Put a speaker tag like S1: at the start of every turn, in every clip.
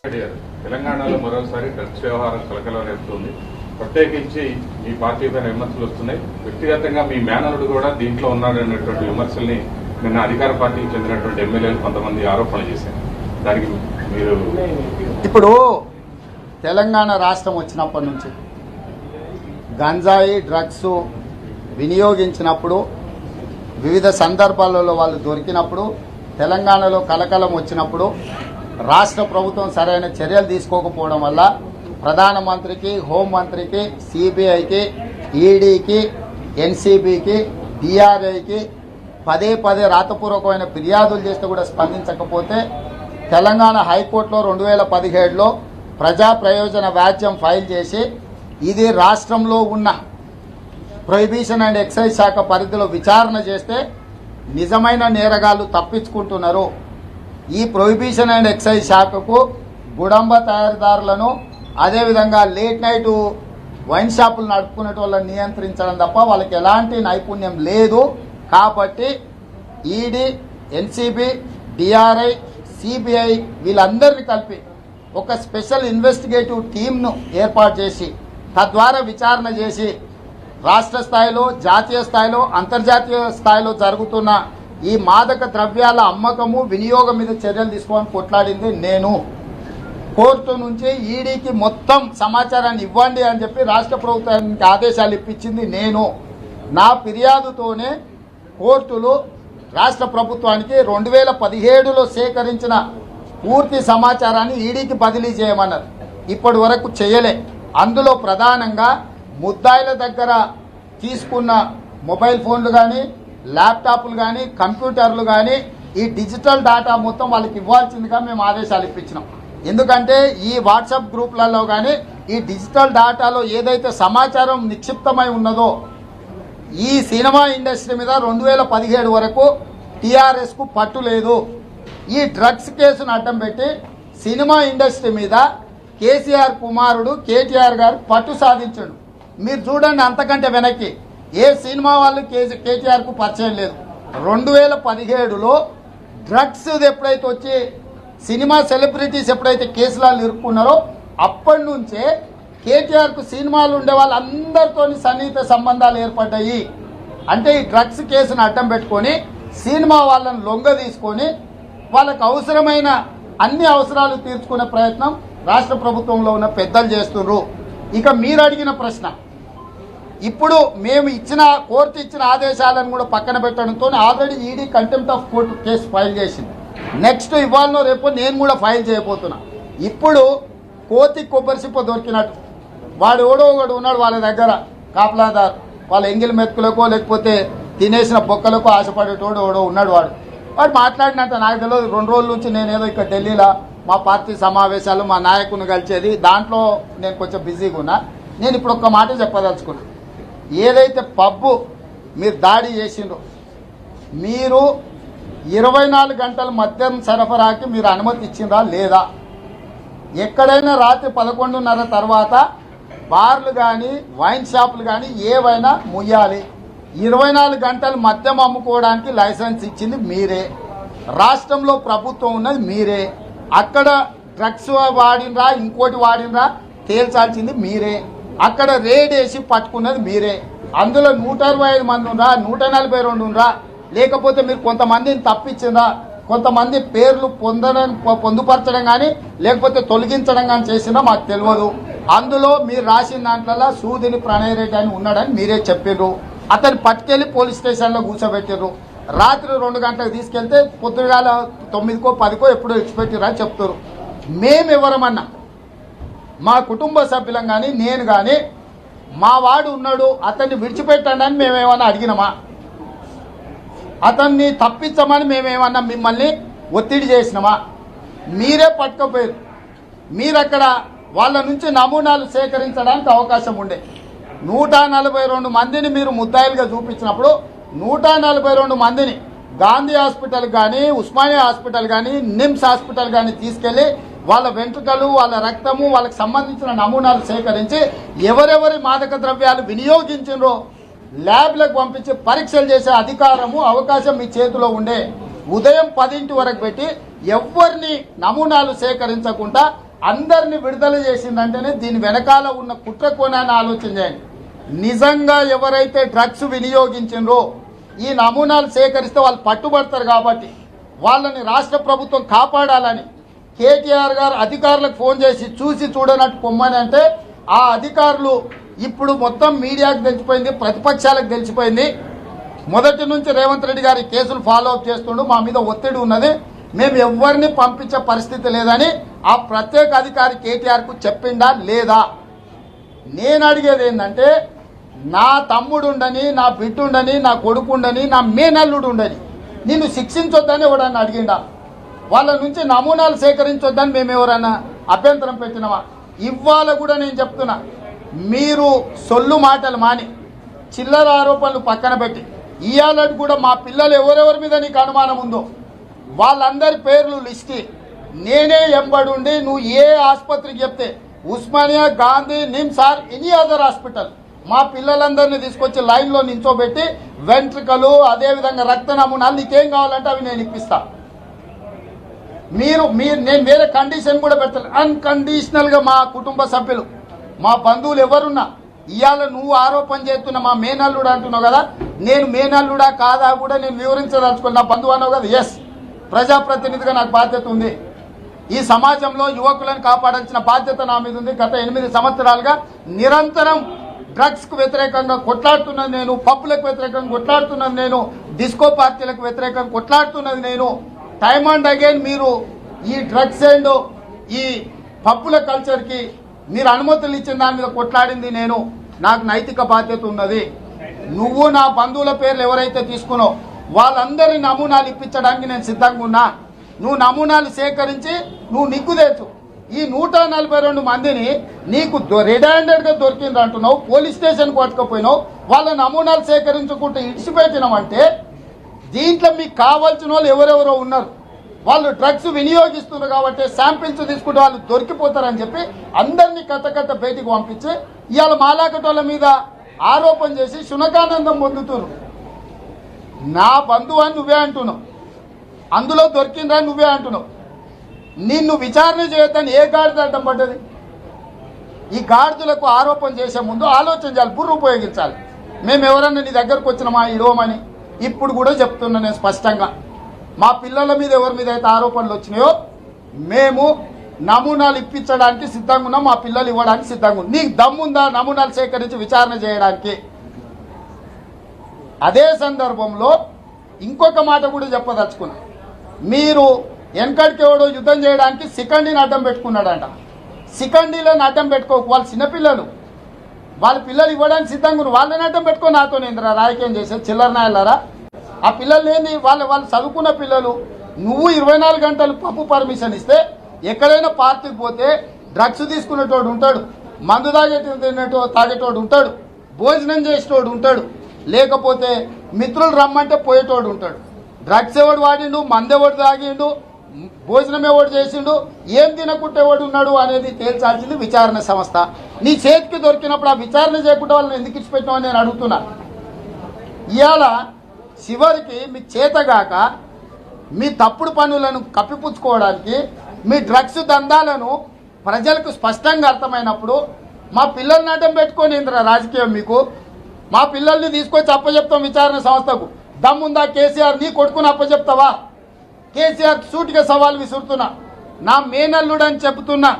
S1: తెలంగాణలో మరోసారి డ్రగ్స్ వ్యవహారం కలకలం రేపుతుంది. ప్రత్యేకించి ఈ పార్టీ పైన విమర్శలు వస్తున్నాయి. వ్యక్తిగతంగా మీ మేనలుడు కూడా దీంట్లో ఉన్నాడనేటువంటి విమర్శల్ని నిన్న అధికార పార్టీకి చెందినటువంటి ఎమ్మెల్యేలు కొంతమంది ఆరోపణలు చేశారు. దానికి మీరు
S2: ఇప్పుడు తెలంగాణ రాష్ట్రం వచ్చినప్పటి నుంచి గంజాయి డ్రగ్స్ వినియోగించినప్పుడు వివిధ సందర్భాలలో వాళ్ళు దొరికినప్పుడు తెలంగాణలో కలకలం వచ్చినప్పుడు రాష్ట్ర ప్రభుత్వం సరైన చర్యలు తీసుకోకపోవడం వల్ల ప్రధానమంత్రికి, హోంమంత్రికి, సిబిఐకి, ఈడీకి, ఎన్సీబీకి, డిఆర్ఐకి పదే పదే రాతపూర్వకమైన ఫిర్యాదులు చేస్తే కూడా స్పందించకపోతే తెలంగాణ హైకోర్టులో 2017లో ప్రజా ప్రయోజన వ్యాజ్యం ఫైల్ చేసి ఇది రాష్ట్రంలో ఉన్న ప్రొహిబిషన్ అండ్ ఎక్సైజ్ శాఖ పరిధిలో విచారణ చేస్తే నిజమైన నేరగాళ్లు తప్పించుకుంటున్నారు. ఈ ప్రొహిబిషన్ అండ్ ఎక్సైజ్ శాఖకు గుడంబ తయారీదారులను అదేవిధంగా లేట్ నైట్ వైన్ షాపులు నడుపుకునే వాళ్ళని నియంత్రించడం తప్ప వాళ్ళకి ఎలాంటి నైపుణ్యం లేదు. కాబట్టి ఈడీ, ఎన్సీబీ, డిఆర్ఐ, సిబిఐ వీళ్ళందరినీ కలిపి ఒక స్పెషల్ ఇన్వెస్టిగేటివ్ టీంను ఏర్పాటు చేసి తద్వారా విచారణ చేసి రాష్ట్ర స్థాయిలో, జాతీయ స్థాయిలో, అంతర్జాతీయ స్థాయిలో జరుగుతున్న ఈ మాదక ద్రవ్యాల అమ్మకము, వినియోగం మీద చర్యలు తీసుకోవాలని కొట్లాడింది నేను. కోర్టు నుంచి ఈడీకి మొత్తం సమాచారాన్ని ఇవ్వండి అని చెప్పి రాష్ట్ర ప్రభుత్వానికి ఆదేశాలు ఇప్పించింది నేను. నా ఫిర్యాదుతోనే కోర్టులు రాష్ట్ర ప్రభుత్వానికి 2017లో సేకరించిన పూర్తి సమాచారాన్ని ఈడీకి బదిలీ చేయమన్నారు. ఇప్పటి వరకు చేయలే. అందులో ప్రధానంగా ముద్దాయిల దగ్గర తీసుకున్న మొబైల్ ఫోన్లు కానీ, ల్యాప్టాప్లు కానీ, కంప్యూటర్లు కానీ ఈ డిజిటల్ డేటా మొత్తం వాళ్ళకి ఇవ్వాల్సిందిగా మేము ఆదేశాలు ఇప్పించినాం. ఎందుకంటే ఈ వాట్సాప్ గ్రూపులలో కానీ ఈ డిజిటల్ డేటాలో ఏదైతే సమాచారం నిక్షిప్తమై ఉన్నదో ఈ సినిమా ఇండస్ట్రీ మీద 2017 వరకు టీఆర్ఎస్కు పట్టు లేదు. ఈ డ్రగ్స్ కేసును అడ్డం పెట్టి సినిమా ఇండస్ట్రీ మీద కేసీఆర్ కుమారుడు కేటీఆర్ గారు పట్టు సాధించాడు. మీరు చూడండి, అంతకంటే వెనక్కి ఏ సినిమా వాళ్ళు కేటీఆర్కు పరిచయం లేదు. 2017లో డ్రగ్స్ ఎప్పుడైతే వచ్చి సినిమా సెలబ్రిటీస్ ఎప్పుడైతే కేసులలో ఇరుక్కున్నారో అప్పటి నుంచే కేటీఆర్కు సినిమాలు ఉండే వాళ్ళందరితో సన్నిహిత సంబంధాలు ఏర్పడ్డాయి. అంటే ఈ డ్రగ్స్ కేసును అడ్డం పెట్టుకొని సినిమా వాళ్ళని లొంగ తీసుకొని వాళ్ళకు అవసరమైన అన్ని అవసరాలు తీర్చుకునే ప్రయత్నం రాష్ట్ర ప్రభుత్వంలో ఉన్న పెద్దలు చేస్తున్నారు. ఇక మీరు అడిగిన ప్రశ్న, ఇప్పుడు మేము కోర్టు ఇచ్చిన ఆదేశాలను కూడా పక్కన పెట్టడంతో already ED contempt of court case file చేసింది. నెక్స్ట్ ఇవాళ రేపు నేను కూడా ఫైల్ చేయబోతున్నా. ఇప్పుడు కోతి కొబ్బరి చిప్ప దొరికినట్టు వాడు ఎవడో ఒకడు ఉన్నాడు వాళ్ళ దగ్గర కాపలాదారు, వాళ్ళ ఎంగిలి మెతుకులకో లేకపోతే తినేసిన బొక్కలకో ఆశపడేటోడు ఎవడో ఉన్నాడు. వాడు మాట్లాడినట్టు నాకు తెలియదు. 2 రోజుల నుంచి నేనేదో ఇక్కడ ఢిల్లీలో మా పార్టీ సమావేశాలు, మా నాయకుని కలిసేది, దాంట్లో నేను కొంచెం బిజీగా ఉన్నా. నేను ఇప్పుడు ఒక్క మాట చెప్పదలుచుకున్నా. ఏదైతే పబ్బు మీరు దాడి చేసిండ్రో, మీరు 24 గంటల మద్యం సరఫరాకి మీరు అనుమతి ఇచ్చిండ్రా లేదా? ఎక్కడైనా రాత్రి 11:30 తర్వాత బార్లు కానీ, వైన్ షాపులు కానీ ఏవైనా ముయ్యాలి. 24 గంటలు మద్యం అమ్ముకోవడానికి లైసెన్స్ ఇచ్చింది మీరే. రాష్ట్రంలో ప్రభుత్వం ఉన్నది మీరే. అక్కడ డ్రగ్స్ వాడినరా, ఇంకోటి వాడినరా తేల్చాల్సింది మీరే. అక్కడ రేడ్ వేసి పట్టుకున్నది మీరే. అందులో 125 మంది ఉండరా, 142 ఉండరా, లేకపోతే మీరు కొంతమందిని తప్పించిందా, కొంతమంది పేర్లు పొందుపరచడం కానీ లేకపోతే తొలగించడం కానీ చేసినా మాకు తెలియదు. అందులో మీరు రాసిన దాంట్లో సూదిని ప్రణయ్ రెడ్డి అని ఉన్నాడని మీరే చెప్పారు. అతన్ని పట్టుకెళ్ళి పోలీస్ స్టేషన్లో కూర్చోబెట్టారు. రాత్రి 2 గంటలకు తీసుకెళ్తే పొద్దుగాల 9కో 10కో ఎప్పుడో ఇచ్చిపెట్టిరా చెప్తారు. మేమెవరమన్నా మా కుటుంబ సభ్యులం కానీ, నేను కానీ మా వాడు ఉన్నాడు అతన్ని విడిచిపెట్టండి అని మేమేమన్నా అడిగినామా? అతన్ని తప్పించమని మేమేమన్నా మిమ్మల్ని ఒత్తిడి చేసినామా? మీరే పట్టుకపోయారు. మీరక్కడ వాళ్ళ నుంచి నమూనాలు సేకరించడానికి అవకాశం ఉండే. 142 మందిని మీరు ముద్దాయిలుగా చూపించినప్పుడు 142 మందిని గాంధీ హాస్పిటల్ కానీ, ఉస్మానియా హాస్పిటల్ కానీ, నిమ్స్ హాస్పిటల్ కానీ తీసుకెళ్లి వాళ్ళ వెంట్రుకలు, వాళ్ళ రక్తము, వాళ్ళకి సంబంధించిన నమూనాలు సేకరించి ఎవరెవరి మాదక ద్రవ్యాలు వినియోగించినో ల్యాబ్లకు పంపించి పరీక్షలు చేసే అధికారము, అవకాశం మీ చేతిలో ఉండే. ఉదయం 10 వరకు పెట్టి ఎవరిని నమూనాలు సేకరించకుండా అందరిని విడుదల చేసిందంటేనే దీని వెనకాల ఉన్న కుట్ర కోణాన్ని ఆలోచన చేయండి. నిజంగా ఎవరైతే డ్రగ్స్ వినియోగించిండ్రో ఈ నమూనాలు సేకరిస్తే వాళ్ళు పట్టుబడతారు కాబట్టి వాళ్ళని రాష్ట్ర ప్రభుత్వం కాపాడాలని కేటీఆర్ గారు అధికారులకు ఫోన్ చేసి చూసి చూడనట్టు పొమ్మని అంటే ఆ అధికారులు ఇప్పుడు మొత్తం మీడియాకు తెలిసిపోయింది, ప్రతిపక్షాలకు తెలిసిపోయింది. మొదటి నుంచి రేవంత్ రెడ్డి గారి కేసులు ఫాలో అప్ చేస్తుండు, మా మీద ఒత్తిడి ఉన్నది, మేము ఎవరిని పంపించే పరిస్థితి లేదని ఆ ప్రత్యేక అధికారి కేటీఆర్కు చెప్పిండా లేదా? నేను అడిగేది ఏంటంటే నా తమ్ముడుండని, నా బిడ్డుండని, నా కొడుకుండని, నా మేనల్లుడు ఉండని నిన్ను శిక్షించొద్దని ఎవడన్నా అడిగిండా? వాళ్ళ నుంచి నమూనాలు సేకరించొద్దని మేము ఎవరన్నా అభ్యంతరం పెట్టినవా? ఇవాళ కూడా నేను చెప్తున్నా, మీరు సొల్లు మాటలు మాని చిల్లర ఆరోపణలు పక్కన పెట్టి ఇవాళ కూడా మా పిల్లలు ఎవరెవరి మీద నీకు అనుమానం ఉందో వాళ్ళందరి పేర్లు లిస్టి నేనే ఎంబడుండి నువ్వు ఏ ఆసుపత్రికి చెప్తే Osmania, Gandhi, NIMS or any other hospital మా పిల్లలందరినీ తీసుకొచ్చి లైన్లో నించోబెట్టి వెంట్రుకలు అదేవిధంగా రక్త నమూనాలు నీకేం కావాలంటే అవి నేను ఇప్పిస్తా. నేను వేరే కండిషన్ కూడా పెడతాను. అన్కండిషనల్గా మా కుటుంబ సభ్యులు, మా బంధువులు ఎవరున్నా ఇవాళ నువ్వు ఆరోపణ చేస్తున్న మా మేనల్లుడు అంటున్నావు కదా, నేను మేనల్లుడా కాదా కూడా నేను వివరించదలుచుకున్నా. నా బంధువు అన్నావు కదా, ఎస్, ప్రజాప్రతినిధిగా నాకు బాధ్యత ఉంది. ఈ సమాజంలో యువకులను కాపాడాల్సిన బాధ్యత నా మీద ఉంది. గత 8 సంవత్సరాలుగా నిరంతరం డ్రగ్స్కు వ్యతిరేకంగా కొట్లాడుతున్నది నేను, పప్పులకు వ్యతిరేకంగా కొట్లాడుతున్నది నేను, డిస్కో పార్టీలకు వ్యతిరేకంగా కొట్లాడుతున్నది నేను. టైమ్ అండ్ అగైన్ మీరు ఈ డ్రగ్స్ అండ్ ఈ పప్పుల కల్చర్కి మీరు అనుమతులు ఇచ్చిన దాని మీద కొట్లాడింది నేను. నాకు నైతిక బాధ్యత ఉన్నది. నువ్వు నా బంధువుల పేర్లు ఎవరైతే తీసుకున్నావు వాళ్ళందరి నమూనాలు ఇప్పించడానికి నేను సిద్ధంగా ఉన్నా. నువ్వు నమూనాలు సేకరించి నువ్వు నిగ్గు తెచ్చు. ఈ 142 మందిని నీకు రెడ్ హ్యాండెడ్గా దొరికింది అంటున్నావు, పోలీస్ స్టేషన్కి పట్టుకపోయినావు, వాళ్ళ నమూనాలు సేకరించుకుంటూ ఇడిచిపెట్టినామంటే దీంట్లో మీకు కావాల్సిన వాళ్ళు ఎవరెవరో ఉన్నారు, వాళ్ళు డ్రగ్స్ వినియోగిస్తున్నారు కాబట్టి శాంపిల్స్ తీసుకుంటే వాళ్ళు దొరికిపోతారని చెప్పి అందరినీ కట్ట బయటికి పంపించి ఇవాళ మాలాకటోళ్ళ మీద ఆరోపణ చేసి శునకానందం పొందుతున్నారు. నా బంధువు అని నువ్వే అంటున్నావు, అందులో దొరికిందా నువ్వే అంటున్నావు. నిన్ను విచారణ చేయొద్దని ఏ గాడిద అడ్డం పడ్డది? ఈ గాడిదలకు ఆరోపణ చేసే ముందు ఆలోచన చేయాలి, బుర్ర ఉపయోగించాలి. మేము ఎవరన్నా నీ దగ్గరకు వచ్చినామా ఇడవమని? ఇప్పుడు కూడా చెప్తున్నా నేను స్పష్టంగా, మా పిల్లల మీద ఎవరి మీద అయితే ఆరోపణలు వచ్చినాయో మేము నమూనాలు ఇప్పించడానికి సిద్ధంగా ఉన్నాం, మా పిల్లలు ఇవ్వడానికి సిద్ధంగా ఉన్నాం. నీకు దమ్ముందా నమూనాలు సేకరించి విచారణ చేయడానికి? అదే సందర్భంలో ఇంకొక మాట కూడా చెప్పదలుచుకున్నా. మీరు వెనకడికెవడో యుద్ధం చేయడానికి సికండీని అడ్డం పెట్టుకున్నాడంట. సికండీలను అడ్డం పెట్టుకోకు, వాళ్ళు చిన్నపిల్లలు, వాళ్ళ పిల్లలు ఇవ్వడానికి సిద్ధంగా ఉన్నారు. వాళ్ళని అడ్డం పెట్టుకో నాతో ఇంద్ర రాజకీయం చేసే చిల్లర నాయలారా. ఆ పిల్లలు ఏంది, వాళ్ళు చదువుకున్న పిల్లలు. నువ్వు 24 గంటలు పప్పు పర్మిషన్ ఇస్తే ఎక్కడైనా పార్టీకి పోతే డ్రగ్స్ తీసుకునేటోడు ఉంటాడు, మందు తాగేటోడు ఉంటాడు, భోజనం చేసేటోడు ఉంటాడు, లేకపోతే మిత్రులు రమ్మంటే పోయేటోడు ఉంటాడు. డ్రగ్స్ ఎవడు వాడిండు, మందు ఎవడు తాగిండు, భోజనం ఎవడు చేసిండు, ఏం తినకుంటే ఎవడు ఉన్నాడు అనేది తేల్చాల్సింది విచారణ సంస్థ. నీ చేతికి దొరికినప్పుడు ఆ విచారణ చేయకుండా వాళ్ళని ఎందుకు ఇచ్చిపెట్టినామని నేను అడుగుతున్నా. ఇవాళ చివరికి మీ చేతగాక మీ తప్పుడు పనులను కప్పిపుచ్చుకోవడానికి మీ డ్రగ్స్ దందాలను ప్రజలకు స్పష్టంగా అర్థమైనప్పుడు మా పిల్లల్ని అడ్డం పెట్టుకొని ఇంద్ర రాజకీయం మీకు. మా పిల్లల్ని తీసుకొచ్చి అప్పచెప్తాం విచారణ సంస్థకు. దమ్ముందా కేసీఆర్ నీ కొడుకుని అప్పచెప్తావా? కేసీఆర్ సూటిగా సవాల్ విసురుతున్నా. నా మేనల్లుడు అని చెబుతున్నా,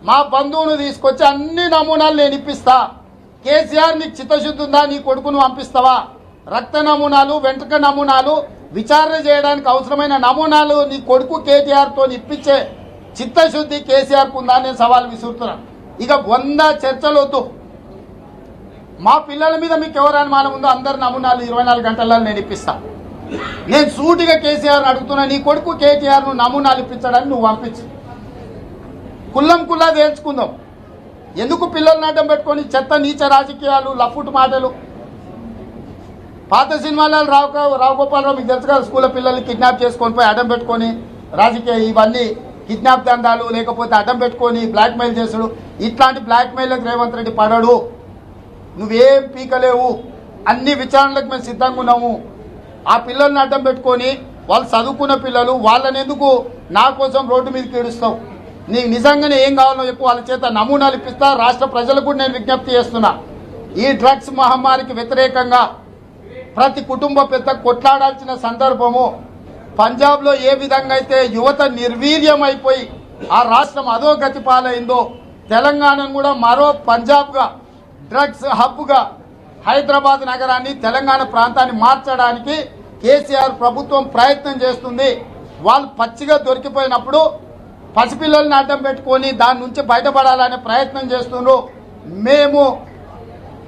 S2: మా బంధువును తీసుకొచ్చి అన్ని నమూనాలు నేను ఇప్పిస్తా. కేసీఆర్ నీకు చిత్తశుద్ధి ఉందా? నీ కొడుకును పంపిస్తావా? రక్త నమూనాలు, వెంట్రుక నమూనాలు విచారణ చేయడానికి అవసరమైన నమూనాలు నీ కొడుకు కేటీఆర్తో ఇప్పించే చిత్తశుద్ధి కేసీఆర్కు ఉందా? నేను సవాల్ విసురుతున్నా. ఇక 100 చర్చలు వద్దు. మా పిల్లల మీద మీకు ఎవరు అనుమానం ఉందో అందరి నమూనాలు 24 గంటల్లో నేను ఇప్పిస్తా. నేను సూటిగా కేసీఆర్ అడుగుతున్నా, నీ కొడుకు కేటీఆర్ ను నమూనాలు ఇప్పించడానికి నువ్వు పంపించు. కుల్లా తేల్చుకుందాం. ఎందుకు పిల్లల్ని అడ్డం పెట్టుకొని చెత్త నీచ రాజకీయాలు, లఫుట్ మాటలు? పాత సినిమాలలో రావు గోపాలరావు మీకు తెలుసు కదా, స్కూల్లో పిల్లల్ని కిడ్నాప్ చేసుకొని పోయి అడ్డం పెట్టుకొని రాజకీయ ఇవన్నీ కిడ్నాప్ దందాలు, లేకపోతే అడ్డం పెట్టుకొని బ్లాక్మెయిల్ చేసుడు, ఇట్లాంటి బ్లాక్మెయిల్కి రేవంత్ రెడ్డి పడడు. నువ్వేం పీకలేవు. అన్ని విచారణలకు మేము సిద్ధంగా ఉన్నాము. ఆ పిల్లల్ని అడ్డం పెట్టుకొని వాళ్ళు చదువుకున్న పిల్లలు, వాళ్ళని ఎందుకు నా కోసం రోడ్డు మీదకి ఏడుస్తావు? నీకు నిజంగానే ఏం కావాలో చెప్పు, వాళ్ళ చేత నమూనాలు ఇప్పిస్తా. రాష్ట్ర ప్రజలకు కూడా నేను విజ్ఞప్తి చేస్తున్నా, ఈ డ్రగ్స్ మహమ్మారికి వ్యతిరేకంగా ప్రతి కుటుంబ పెద్ద కొట్లాడాల్సిన సందర్భము. పంజాబ్లో ఏ విధంగా అయితే యువత నిర్వీర్యం అయిపోయి ఆ రాష్ట్రం అధోగతి పాలైందో, తెలంగాణను కూడా మరో పంజాబ్గా, డ్రగ్స్ హబ్గా హైదరాబాద్ నగరాన్ని, తెలంగాణ ప్రాంతాన్ని మార్చడానికి కేసీఆర్ ప్రభుత్వం ప్రయత్నం చేస్తుంది. వాళ్ళు పచ్చిగా దొరికిపోయినప్పుడు పసిపిల్లల్ని అడ్డం పెట్టుకొని దాని నుంచి బయటపడాలనే ప్రయత్నం చేస్తున్నారు. మేము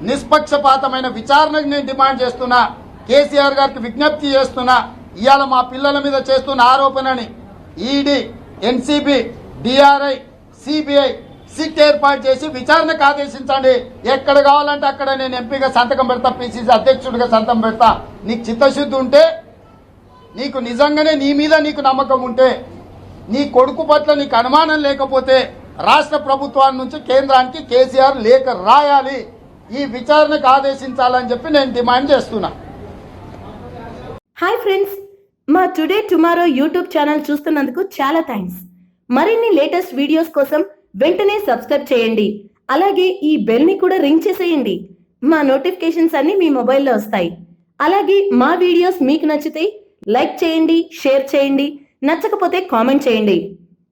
S2: నిష్పక్షపాతమైన విచారణకు నేను డిమాండ్ చేస్తున్నా, కేసీఆర్ గారికి విజ్ఞప్తి చేస్తున్నా. ఇవాళ మా పిల్లల మీద చేస్తున్న ఆరోపణని ED, NCB, DRI, CBI, SIT ఏర్పాటు చేసి విచారణకు ఆదేశించండి. ఎక్కడ కావాలంటే అక్కడ నేను ఎంపీగా సంతకం పెడతా, పిసిసి అధ్యక్షుడిగా సంతకం పెడతా. నీకు చిత్తశుద్ధి ఉంటే, నీకు నిజంగానే నీ మీద నీకు నమ్మకం ఉంటే, నీ కొడుకు పట్ల నీకు అనుమానం లేకపోతే రాష్ట్ర ప్రభుత్వాన్ని నుంచి కేంద్రానికి కేసీఆర్ లేఖ రాయాలి, ఈ విచారణకు ఆదేశించాలని చెప్పి నేను డిమాండ్ చేస్తున్నా.
S3: హాయ్ ఫ్రెండ్స్, మా టుడే టుమారో యూట్యూబ్ ఛానల్ చూస్తున్నందుకు చాలా థ్యాంక్స్. మరిన్ని లేటెస్ట్ వీడియోస్ కోసం వెంటనే సబ్స్క్రైబ్ చేయండి. అలాగే ఈ బెల్ ని కూడా రింగ్ చేసేయండి. మా నోటిఫికేషన్స్ అన్ని మీ మొబైల్లో వస్తాయి. అలాగే మా వీడియోస్ మీకు నచ్చితే లైక్ చేయండి, షేర్ చేయండి, నచ్చకపోతే కామెంట్ చేయండి.